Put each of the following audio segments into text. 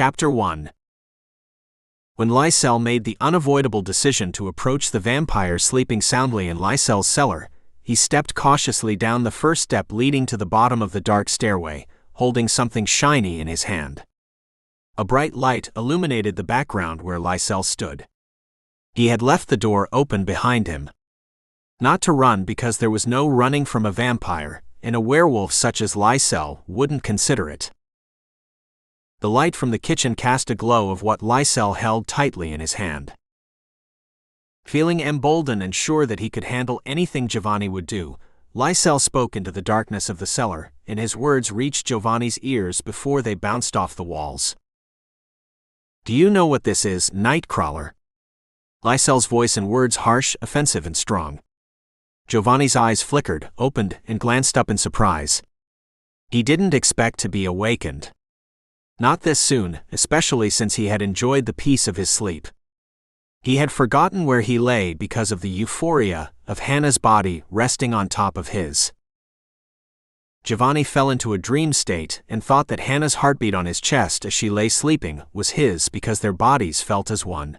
Chapter 1. When Lycell made the unavoidable decision to approach the vampire sleeping soundly in Lycell's cellar, he stepped cautiously down the first step leading to the bottom of the dark stairway, holding something shiny in his hand. A bright light illuminated the background where Lycell stood. He had left the door open behind him. Not to run, because there was no running from a vampire, and a werewolf such as Lycell wouldn't consider it. The light from the kitchen cast a glow of what Lycell held tightly in his hand. Feeling emboldened and sure that he could handle anything Jovani would do, Lycell spoke into the darkness of the cellar, and his words reached Jovani's ears before they bounced off the walls. "Do you know what this is, Nightcrawler?" Lycell's voice and words harsh, offensive and strong. Jovani's eyes flickered, opened, and glanced up in surprise. He didn't expect to be awakened. Not this soon, especially since he had enjoyed the peace of his sleep. He had forgotten where he lay because of the euphoria of Hannah's body resting on top of his. Jovani fell into a dream state and thought that Hannah's heartbeat on his chest as she lay sleeping was his because their bodies felt as one.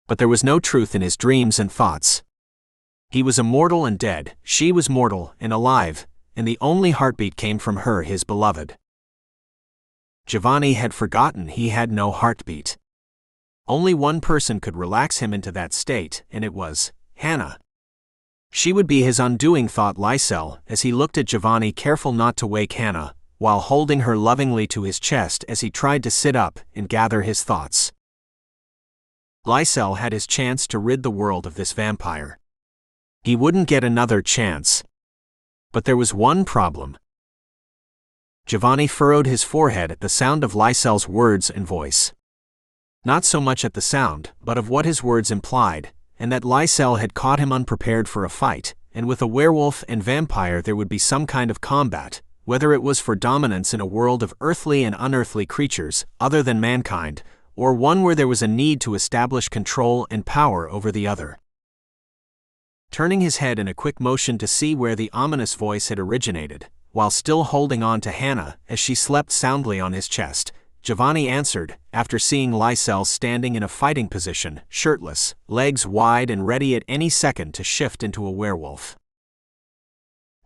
But there was no truth in his dreams and thoughts. He was immortal and dead, she was mortal and alive, and the only heartbeat came from her, his beloved. Jovani had forgotten he had no heartbeat. Only one person could relax him into that state, and it was Hannah. She would be his undoing, thought Lycell as he looked at Jovani, careful not to wake Hannah, while holding her lovingly to his chest as he tried to sit up and gather his thoughts. Lycell had his chance to rid the world of this vampire. He wouldn't get another chance. But there was one problem. Jovani furrowed his forehead at the sound of Lycell's words and voice. Not so much at the sound, but of what his words implied, and that Lycell had caught him unprepared for a fight, and with a werewolf and vampire there would be some kind of combat, whether it was for dominance in a world of earthly and unearthly creatures other than mankind, or one where there was a need to establish control and power over the other. Turning his head in a quick motion to see where the ominous voice had originated, while still holding on to Hannah as she slept soundly on his chest, Jovani answered, after seeing Lycell standing in a fighting position, shirtless, legs wide and ready at any second to shift into a werewolf.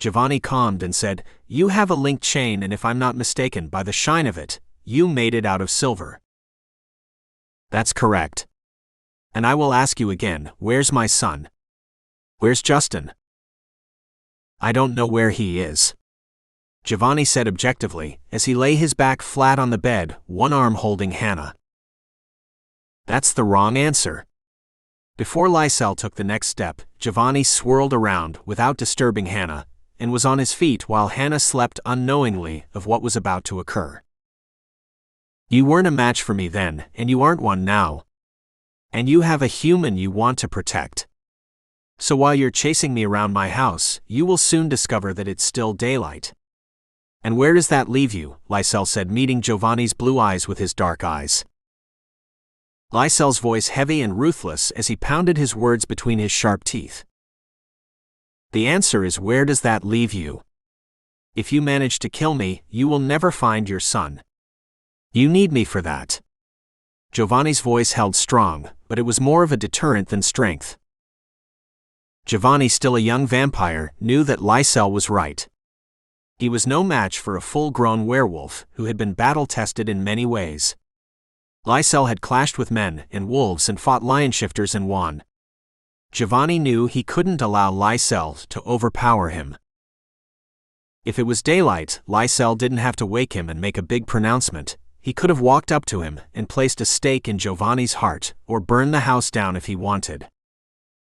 Jovani calmed and said, "You have a linked chain, and if I'm not mistaken by the shine of it, you made it out of silver." "That's correct. And I will ask you again, where's my son? Where's Justin?" "I don't know where he is," Jovani said objectively, as he lay his back flat on the bed, one arm holding Hannah. "That's the wrong answer." Before Lycell took the next step, Jovani swirled around without disturbing Hannah, and was on his feet while Hannah slept unknowingly of what was about to occur. "You weren't a match for me then, and you aren't one now. And you have a human you want to protect. So while you're chasing me around my house, you will soon discover that it's still daylight." "And where does that leave you?" Lycell said, meeting Jovani's blue eyes with his dark eyes. Lycell's voice heavy and ruthless as he pounded his words between his sharp teeth. "The answer is, where does that leave you? If you manage to kill me, you will never find your son. You need me for that." Jovani's voice held strong, but it was more of a deterrent than strength. Jovani, still a young vampire, knew that Lycell was right. He was no match for a full-grown werewolf who had been battle-tested in many ways. Lycell had clashed with men and wolves and fought lion-shifters and won. Jovani knew he couldn't allow Lycell to overpower him. If it was daylight, Lycell didn't have to wake him and make a big pronouncement. He could have walked up to him and placed a stake in Jovani's heart, or burned the house down if he wanted.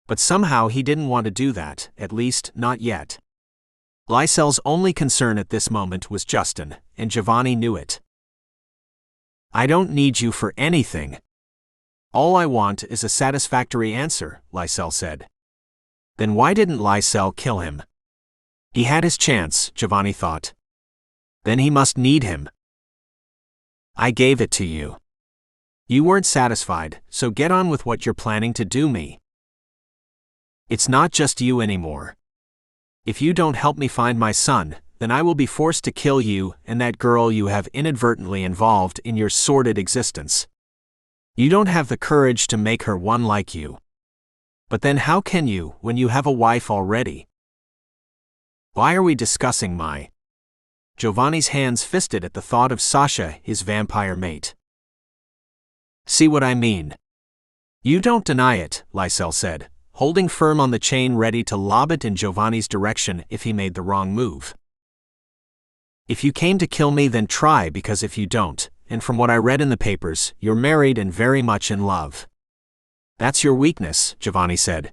But somehow he didn't want to do that, at least not yet. Lycell's only concern at this moment was Justin, and Jovani knew it. "I don't need you for anything. All I want is a satisfactory answer," Lycell said. Then why didn't Lycell kill him? He had his chance, Jovani thought. Then he must need him. "I gave it to you. You weren't satisfied, so get on with what you're planning to do me. It's not just you anymore. If you don't help me find my son, then I will be forced to kill you and that girl you have inadvertently involved in your sordid existence. You don't have the courage to make her one like you. But then how can you, when you have a wife already? Why are we discussing my... Jovani's hands fisted at the thought of Sasha, his vampire mate. See what I mean? You don't deny it, Lycell said, holding firm on the chain ready to lob it in Jovani's direction if he made the wrong move. If you came to kill me, then try, because if you don't, and from what I read in the papers, you're married and very much in love. That's your weakness, Jovani said.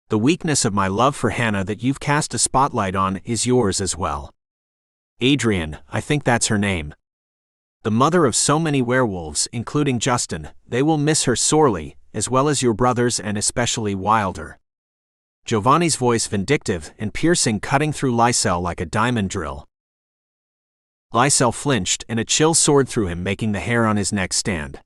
The weakness of my love for Hannah that you've cast a spotlight on is yours as well. Adrian, I think that's her name. The mother of so many werewolves, including Justin, they will miss her sorely, as well as your brothers and especially Wilder. Jovani's voice vindictive and piercing, cutting through Lycell like a diamond drill. Lycell flinched and a chill soared through him, making the hair on his neck stand.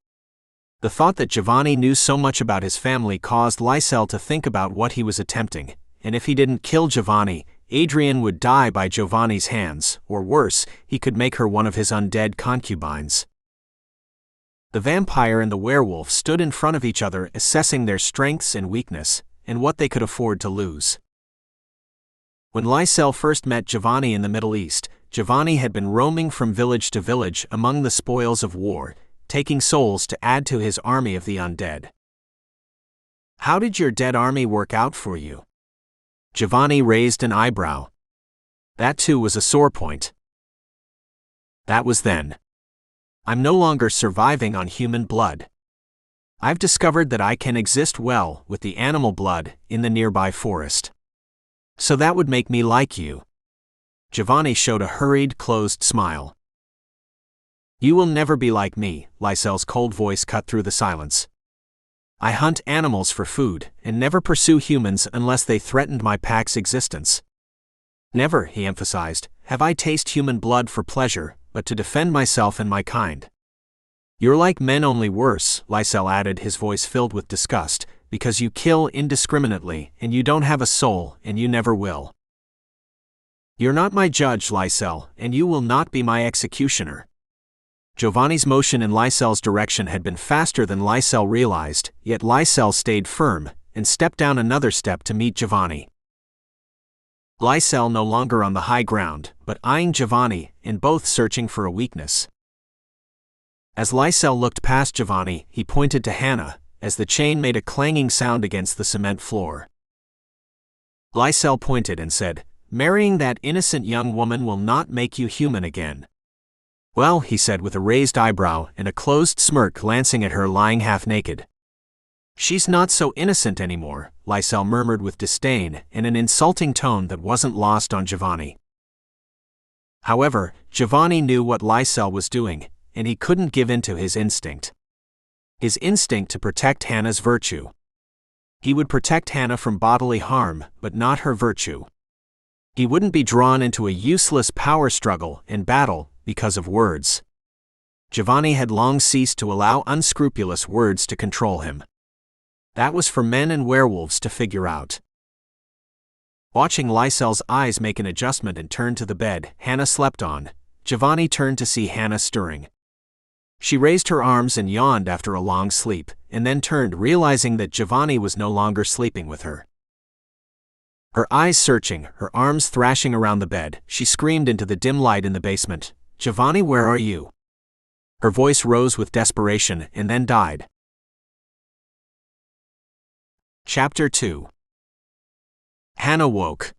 The thought that Jovani knew so much about his family caused Lycell to think about what he was attempting, and if he didn't kill Jovani, Adrian would die by Jovani's hands, or worse, he could make her one of his undead concubines. The vampire and the werewolf stood in front of each other, assessing their strengths and weakness, and what they could afford to lose. When Lycell first met Jovani in the Middle East, Jovani had been roaming from village to village among the spoils of war, taking souls to add to his army of the undead. How did your dead army work out for you? Jovani raised an eyebrow. That too was a sore point. That was then. I'm no longer surviving on human blood. I've discovered that I can exist well with the animal blood in the nearby forest. So that would make me like you. Jovani showed a hurried, closed smile. You will never be like me, Lycell's cold voice cut through the silence. I hunt animals for food, and never pursue humans unless they threatened my pack's existence. Never, he emphasized, have I tasted human blood for pleasure, but to defend myself and my kind. You're like men, only worse, Lycell added, his voice filled with disgust, because you kill indiscriminately, and you don't have a soul, and you never will. You're not my judge, Lycell, and you will not be my executioner. Jovani's motion in Lycell's direction had been faster than Lycell realized, yet Lycell stayed firm, and stepped down another step to meet Jovani. Lycell no longer on the high ground, but eyeing Jovani, and both searching for a weakness. As Lycell looked past Jovani, he pointed to Hannah, as the chain made a clanging sound against the cement floor. Lycell pointed and said, "Marrying that innocent young woman will not make you human again." Well, he said with a raised eyebrow and a closed smirk, glancing at her lying half-naked. She's not so innocent anymore, Lycell murmured with disdain and an insulting tone that wasn't lost on Jovani. However, Jovani knew what Lycell was doing, and he couldn't give in to his instinct. His instinct to protect Hannah's virtue. He would protect Hannah from bodily harm, but not her virtue. He wouldn't be drawn into a useless power struggle and battle because of words. Jovani had long ceased to allow unscrupulous words to control him. That was for men and werewolves to figure out. Watching Lycell's eyes make an adjustment and turn to the bed Hannah slept on, Jovani turned to see Hannah stirring. She raised her arms and yawned after a long sleep, and then turned, realizing that Jovani was no longer sleeping with her. Her eyes searching, her arms thrashing around the bed, she screamed into the dim light in the basement, "Jovani, where are you?" Her voice rose with desperation and then died. Chapter 2. Hannah woke.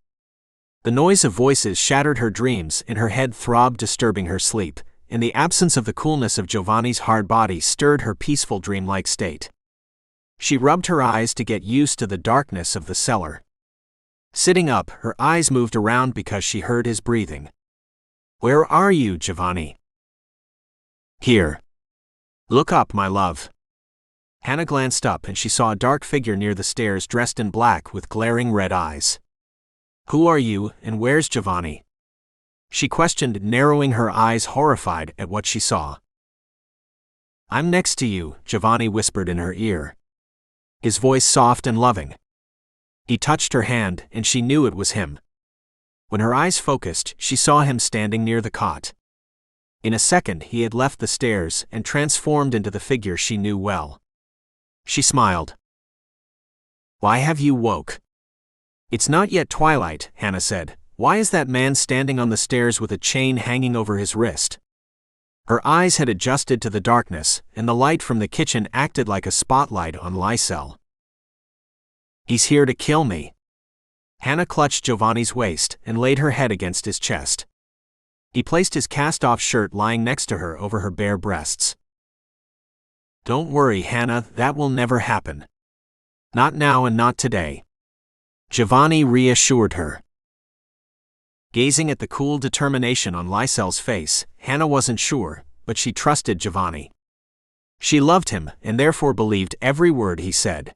The noise of voices shattered her dreams and her head throbbed, disturbing her sleep, and the absence of the coolness of Jovani's hard body stirred her peaceful dreamlike state. She rubbed her eyes to get used to the darkness of the cellar. Sitting up, her eyes moved around because she heard his breathing. "Where are you, Jovani?" "Here." "Look up, my love." Hannah glanced up and she saw a dark figure near the stairs, dressed in black with glaring red eyes. "Who are you, and where's Jovani?" she questioned, narrowing her eyes, horrified at what she saw. "I'm next to you," Jovani whispered in her ear. His voice soft and loving. He touched her hand, and she knew it was him. When her eyes focused, she saw him standing near the cot. In a second he had left the stairs and transformed into the figure she knew well. She smiled. "Why have you woke?" "It's not yet twilight," Hannah said. "Why is that man standing on the stairs with a chain hanging over his wrist?" Her eyes had adjusted to the darkness, and the light from the kitchen acted like a spotlight on Lycell. "He's here to kill me." Hannah clutched Jovani's waist and laid her head against his chest. He placed his cast-off shirt lying next to her over her bare breasts. "Don't worry, Hannah, that will never happen. Not now and not today." Jovani reassured her. Gazing at the cool determination on Lycell's face, Hannah wasn't sure, but she trusted Jovani. She loved him and therefore believed every word he said.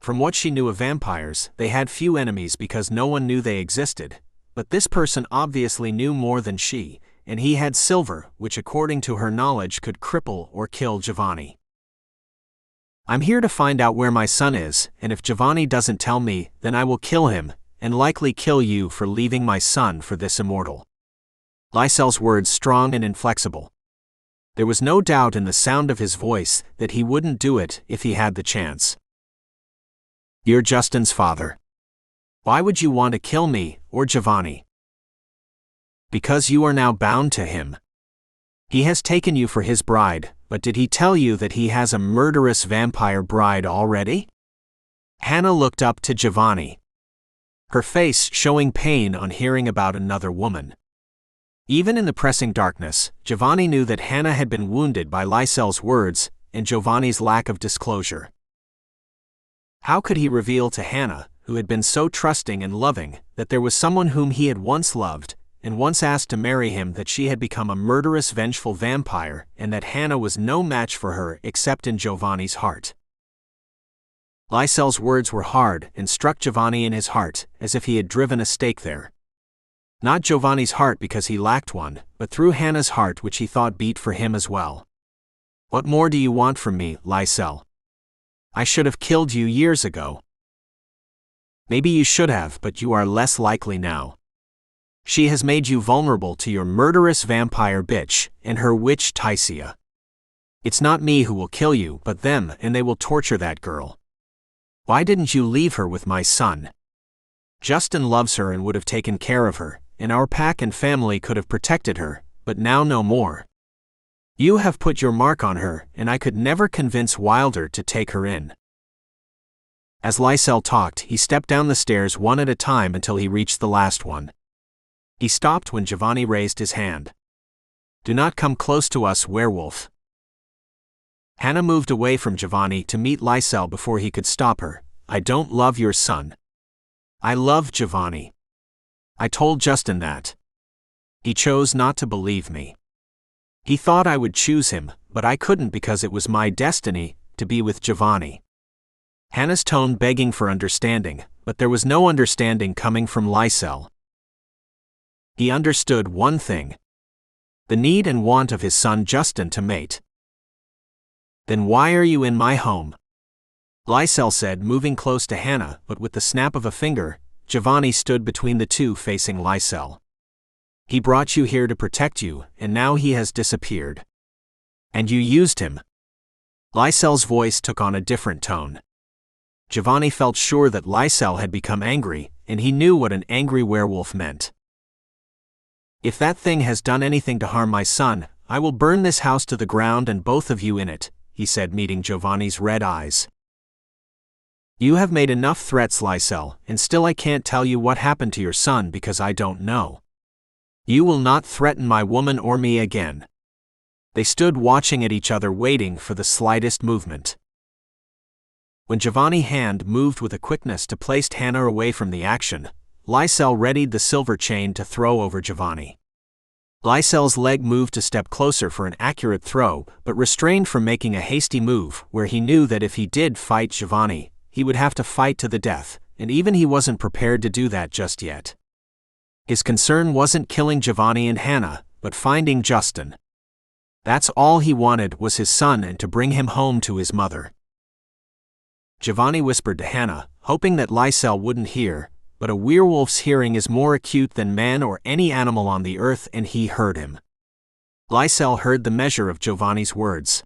From what she knew of vampires, they had few enemies because no one knew they existed, but this person obviously knew more than she, and he had silver, which according to her knowledge could cripple or kill Jovani. "I'm here to find out where my son is, and if Jovani doesn't tell me, then I will kill him, and likely kill you for leaving my son for this immortal." Lycell's words strong and inflexible. There was no doubt in the sound of his voice that he wouldn't do it if he had the chance. "You're Justin's father. Why would you want to kill me, or Jovani?" "Because you are now bound to him. He has taken you for his bride, but did he tell you that he has a murderous vampire bride already?" Hannah looked up to Jovani, her face showing pain on hearing about another woman. Even in the pressing darkness, Jovani knew that Hannah had been wounded by Lycell's words and Jovani's lack of disclosure. How could he reveal to Hannah, who had been so trusting and loving, that there was someone whom he had once loved, and once asked to marry him, that she had become a murderous, vengeful vampire, and that Hannah was no match for her except in Jovani's heart? Lycell's words were hard and struck Jovani in his heart, as if he had driven a stake there. Not Jovani's heart because he lacked one, but through Hannah's heart which he thought beat for him as well. "What more do you want from me, Lycell? I should have killed you years ago." "Maybe you should have, but you are less likely now. She has made you vulnerable to your murderous vampire bitch and her witch Tycia. It's not me who will kill you, but them, and they will torture that girl. Why didn't you leave her with my son? Justin loves her and would have taken care of her, and our pack and family could have protected her, but now no more. You have put your mark on her, and I could never convince Wilder to take her in." As Lycell talked, he stepped down the stairs one at a time until he reached the last one. He stopped when Jovani raised his hand. "Do not come close to us, werewolf." Hannah moved away from Jovani to meet Lycell before he could stop her. "I don't love your son. I love Jovani. I told Justin that. He chose not to believe me. He thought I would choose him, but I couldn't because it was my destiny to be with Jovani." Hannah's tone begging for understanding, but there was no understanding coming from Lycell. He understood one thing: the need and want of his son Justin to mate. "Then why are you in my home?" Lycell said, moving close to Hannah, but with the snap of a finger, Jovani stood between the two facing Lycell. "He brought you here to protect you, and now he has disappeared. And you used him." Lycell's voice took on a different tone. Jovani felt sure that Lycell had become angry, and he knew what an angry werewolf meant. "If that thing has done anything to harm my son, I will burn this house to the ground and both of you in it," he said, meeting Jovani's red eyes. "You have made enough threats, Lycell, and still I can't tell you what happened to your son because I don't know. You will not threaten my woman or me again." They stood watching at each other, waiting for the slightest movement. When Jovani's hand moved with a quickness to place Hannah away from the action, Lycell readied the silver chain to throw over Jovani. Lycell's leg moved to step closer for an accurate throw, but restrained from making a hasty move where he knew that if he did fight Jovani, he would have to fight to the death, and even he wasn't prepared to do that just yet. His concern wasn't killing Jovani and Hannah, but finding Justin. That's all he wanted, was his son and to bring him home to his mother. Jovani whispered to Hannah, hoping that Lycell wouldn't hear, but a werewolf's hearing is more acute than man or any animal on the earth, and he heard him. Lycell heard the measure of Jovani's words.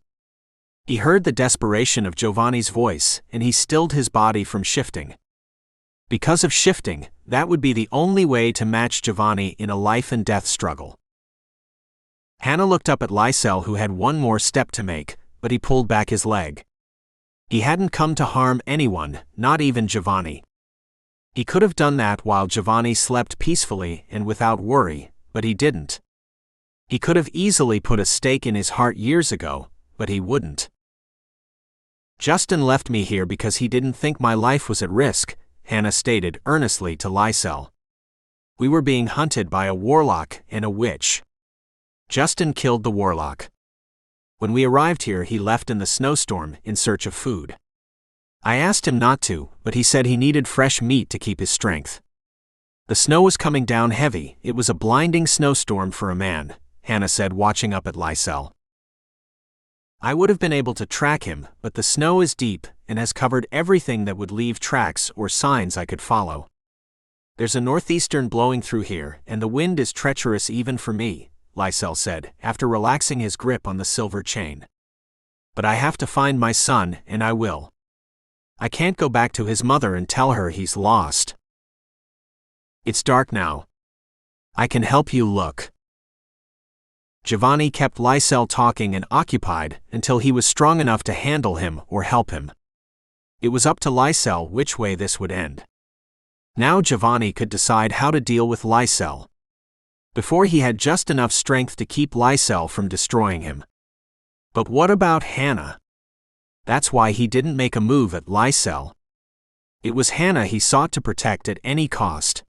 He heard the desperation of Jovani's voice, and he stilled his body from shifting. Because of shifting, that would be the only way to match Jovani in a life-and-death struggle. Hannah looked up at Lycell, who had one more step to make, but he pulled back his leg. He hadn't come to harm anyone, not even Jovani. He could have done that while Jovani slept peacefully and without worry, but he didn't. He could have easily put a stake in his heart years ago, but he wouldn't. Justin left me here because he didn't think my life was at risk, Hannah stated earnestly to Lycell. We were being hunted by a warlock and a witch. Justin killed the warlock. When we arrived here, he left in the snowstorm in search of food. I asked him not to, but he said he needed fresh meat to keep his strength. The snow was coming down heavy. It was a blinding snowstorm for a man, Hannah said, watching up at Lycell. I would have been able to track him, but the snow is deep and has covered everything that would leave tracks or signs I could follow. There's a northeastern blowing through here, and the wind is treacherous even for me, Lycell said, after relaxing his grip on the silver chain. But I have to find my son, and I will. I can't go back to his mother and tell her he's lost. It's dark now. I can help you look. Jovani kept Lycell talking and occupied until he was strong enough to handle him or help him. It was up to Lycell which way this would end. Now Jovani could decide how to deal with Lycell. Before, he had just enough strength to keep Lycell from destroying him. But what about Hannah? That's why he didn't make a move at Lycell. It was Hannah he sought to protect at any cost.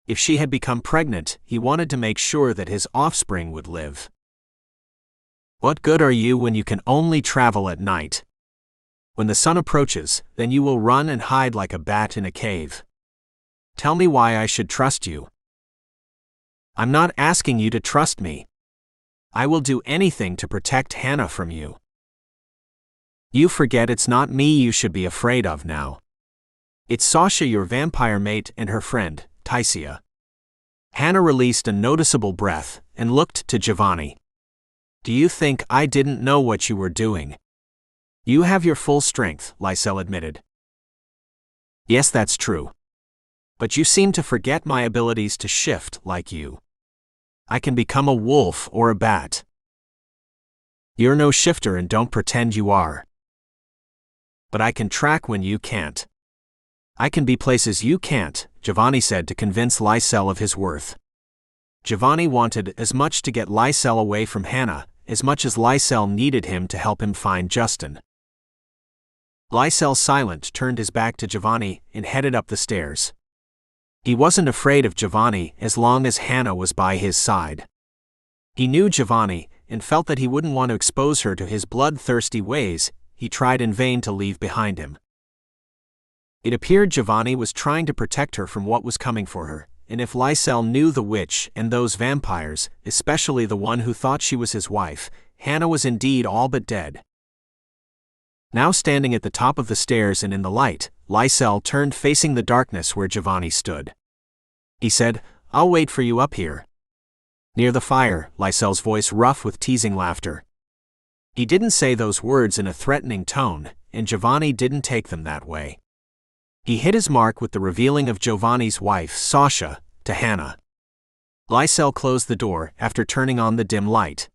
If she had become pregnant, he wanted to make sure that his offspring would live. What good are you when you can only travel at night? When the sun approaches, then you will run and hide like a bat in a cave. Tell me why I should trust you. I'm not asking you to trust me. I will do anything to protect Hannah from you. You forget it's not me you should be afraid of now. It's Sasha, your vampire mate, and her friend, Tycia. Hannah released a noticeable breath and looked to Jovani. Do you think I didn't know what you were doing? You have your full strength, Lycell admitted. Yes, that's true. But you seem to forget my abilities to shift like you. I can become a wolf or a bat. You're no shifter, and don't pretend you are. But I can track when you can't. I can be places you can't, Jovani said to convince Lycell of his worth. Jovani wanted as much to get Lycell away from Hannah as much as Lycell needed him to help him find Justin. Lycell, silent, turned his back to Jovani and headed up the stairs. He wasn't afraid of Jovani as long as Hannah was by his side. He knew Jovani and felt that he wouldn't want to expose her to his bloodthirsty ways. He tried in vain to leave behind him. It appeared Jovani was trying to protect her from what was coming for her, and if Lycell knew the witch and those vampires, especially the one who thought she was his wife, Hannah was indeed all but dead. Now standing at the top of the stairs and in the light, Lycell turned facing the darkness where Jovani stood. He said, I'll wait for you up here. Near the fire, Lycell's voice rough with teasing laughter. He didn't say those words in a threatening tone, and Jovani didn't take them that way. He hit his mark with the revealing of Jovani's wife, Sasha, to Hannah. Lycell closed the door after turning on the dim light.